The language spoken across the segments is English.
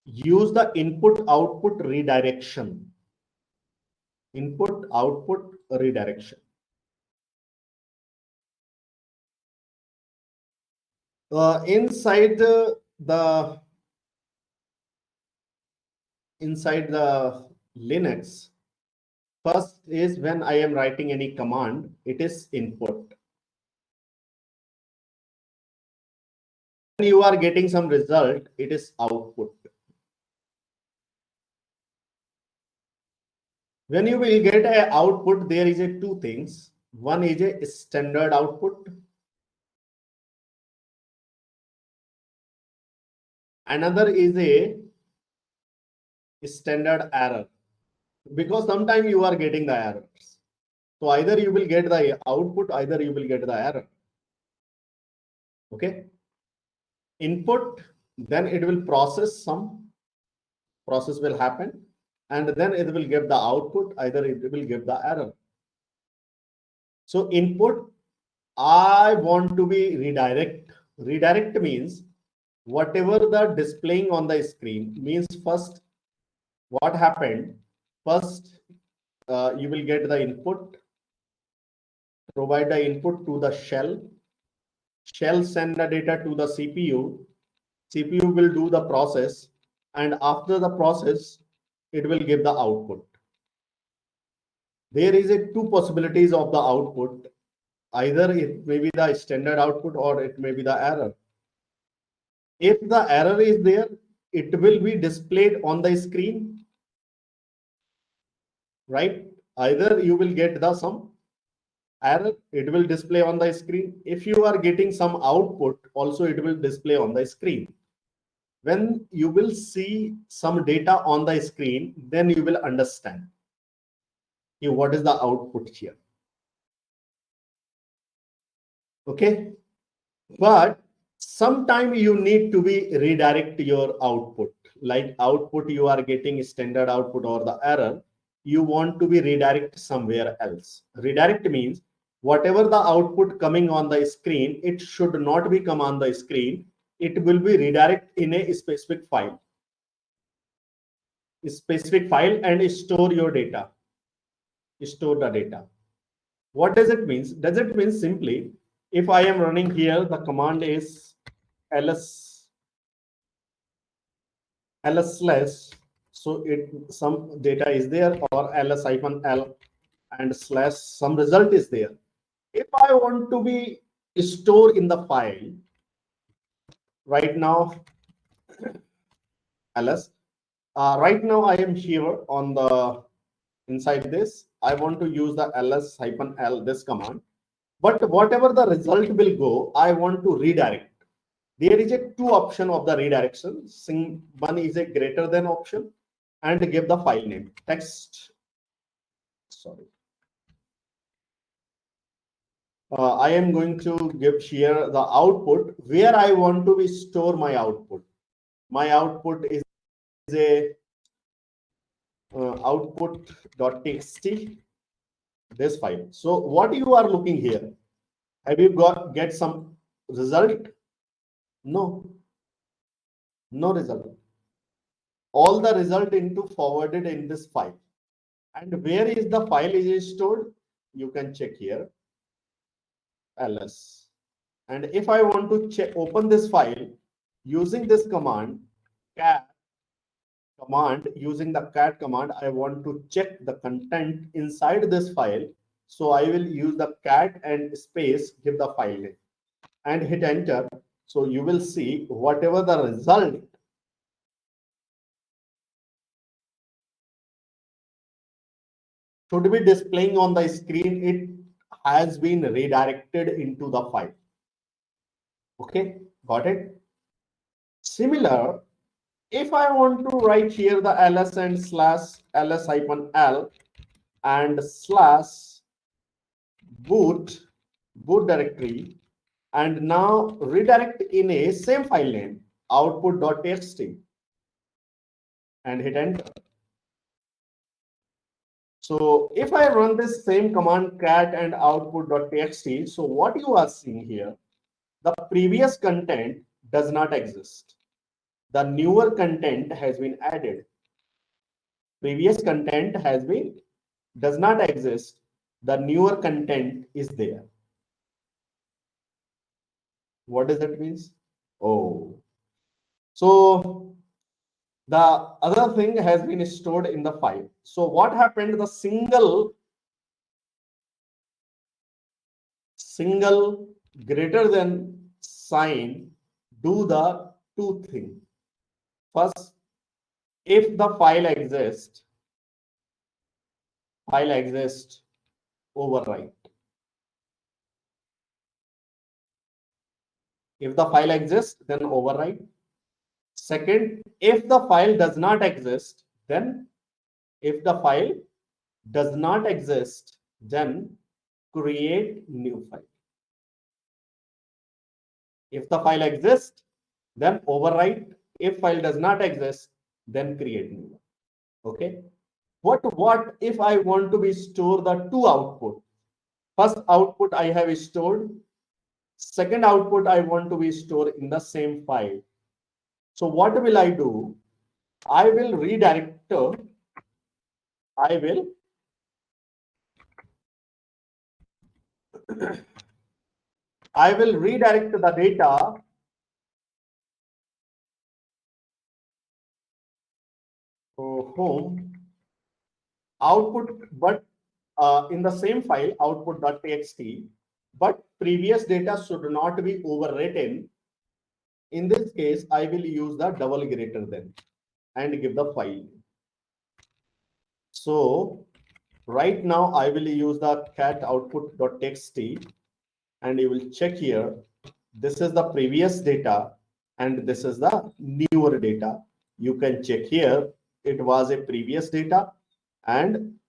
use the input output redirection. Input output redirection. Inside the Linux, first is when I am writing any command, it is input. When you are getting some result, it is output. When you will get a output, there is a two things. One is a standard output. Another is a standard error, because sometimes you are getting the errors. So either you will get the output, either you will get the error. Okay. Input, then it will process will happen, and then it will give the output, either it will give the error. So input, I want to be redirect. Redirect means whatever the displaying on the screen, means first what happened, first you will get the input, provide the input to the shell send the data to the CPU will do the process, and after the process it will give the output. There is a two possibilities of the output, either it may be the standard output or it may be the error. If the error is there, it will be displayed on the screen, right? Either you will get the some error, it will display on the screen. If you are getting some output, also it will display on the screen. When you will see some data on the screen, then you will understand what is the output here. Okay, but sometime you need to be redirect your output, like output you are getting standard output or the error, you want to be redirect somewhere else. Redirect means whatever the output coming on the screen, it should not be come on the screen, it will be redirect in a specific file and store your data, store the data. What does it mean? Does it mean simply, if I am running here, the command is ls slash, so some data is there, or ls-l and slash some result is there. If I want to be stored in the file, right now ls, right now I am here on the inside this, I want to use the ls-l, this command, but whatever the result will go, I want to redirect. There is a two option of the redirection. One is a greater than option, and give the file name text. Sorry. I am going to give here the output where I want to store my output. My output is a output.txt, this file. So what you are looking here, have you get some result? No result. All the result into forwarded in this file. And where is the file is stored? You can check here, ls. And if I want to open this file using this command, cat command, using the cat command, I want to check the content inside this file. So I will use the cat and space, give the file name and hit enter. So you will see whatever the result should be displaying on the screen, it has been redirected into the file. Okay, got it? Similar, if I want to write here the ls and slash ls-l and slash boot directory, and now redirect in a same file name, output.txt, and hit enter. So if I run this same command cat and output.txt, so what you are seeing here, the previous content does not exist. the newer content has been added. Previous content does not exist. The newer content is there. What does that mean? Oh, so the other thing has been stored in the file. So what happened? The single greater than sign do the two things. First, if the file exists, overwrite. If the file exists, then overwrite. Second, if the file does not exist, then create new file. If the file exists, then overwrite. If file does not exist, then create new one. Okay. What if I want to be store the two output? First output I have stored. Second output I want to be stored in the same file. So what will I do? I will redirect. I will redirect the data home output, but in the same file output.txt, but previous data should not be overwritten. In this case, I will use the double greater than and give the file. So right now I will use the cat output.txt, and you will check here. This is the previous data and this is the newer data. You can check here. It was a previous data and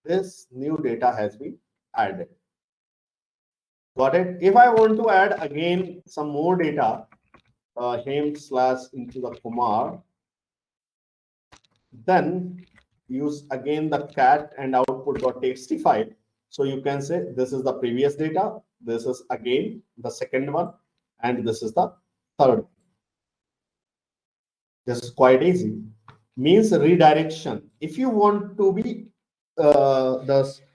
this new data has been added. Got it? If I want to add again some more data, him slash into the Kumar, then use again the cat and output.txt file. So you can say this is the previous data, this is again the second one, and this is the third. This is quite easy. Means redirection. If you want to be redirect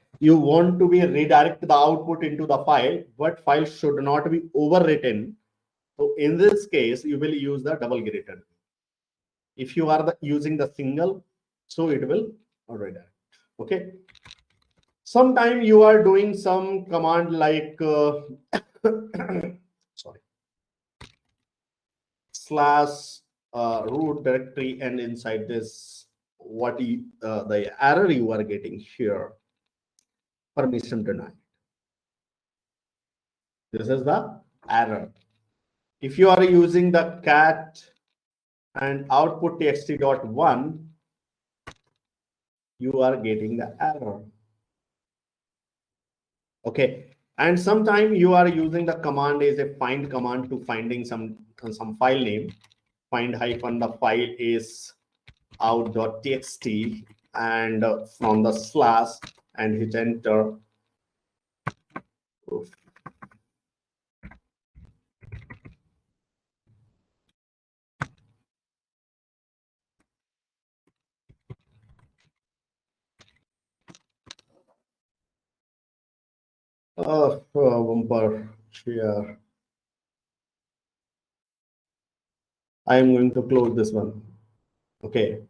the output into the file, but file should not be overwritten. So in this case, you will use the double greater. If you are using the single, so it will redirect. Okay. Sometime you are doing some command like sorry, slash root directory, and inside this, the error you are getting here, permission denied. This is the error. If you are using the cat and output txt.1, you are getting the error. Okay. And sometime you are using the command is a find command to finding some file name. Find hyphen the file is out.txt, and from the slash and hit enter. Oof. Bumper share. I am going to close this one. Okay.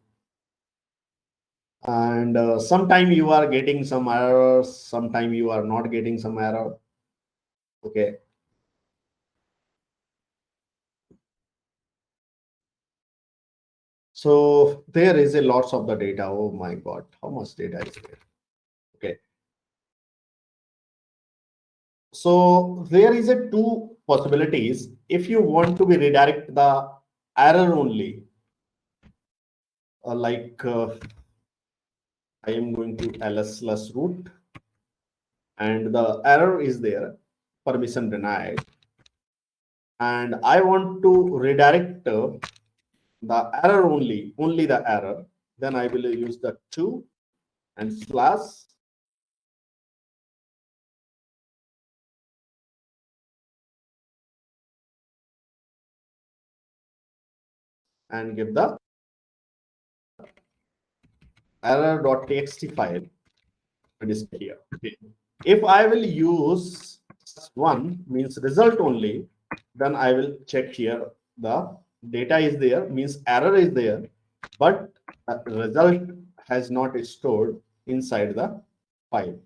And sometime you are getting some errors, sometime you are not getting some error. Okay. So there is a lots of the data. Oh my God, how much data is there? Okay. So there is a two possibilities. If you want to be redirect the error only, I am going to ls/root, and the error is there, permission denied, and I want to redirect the error only the error. Then I will use the 2 and slash. and give the error.txt file to display here. Okay. If I will use one means result only, then I will check here the data is there, means error is there, but the result has not stored inside the file.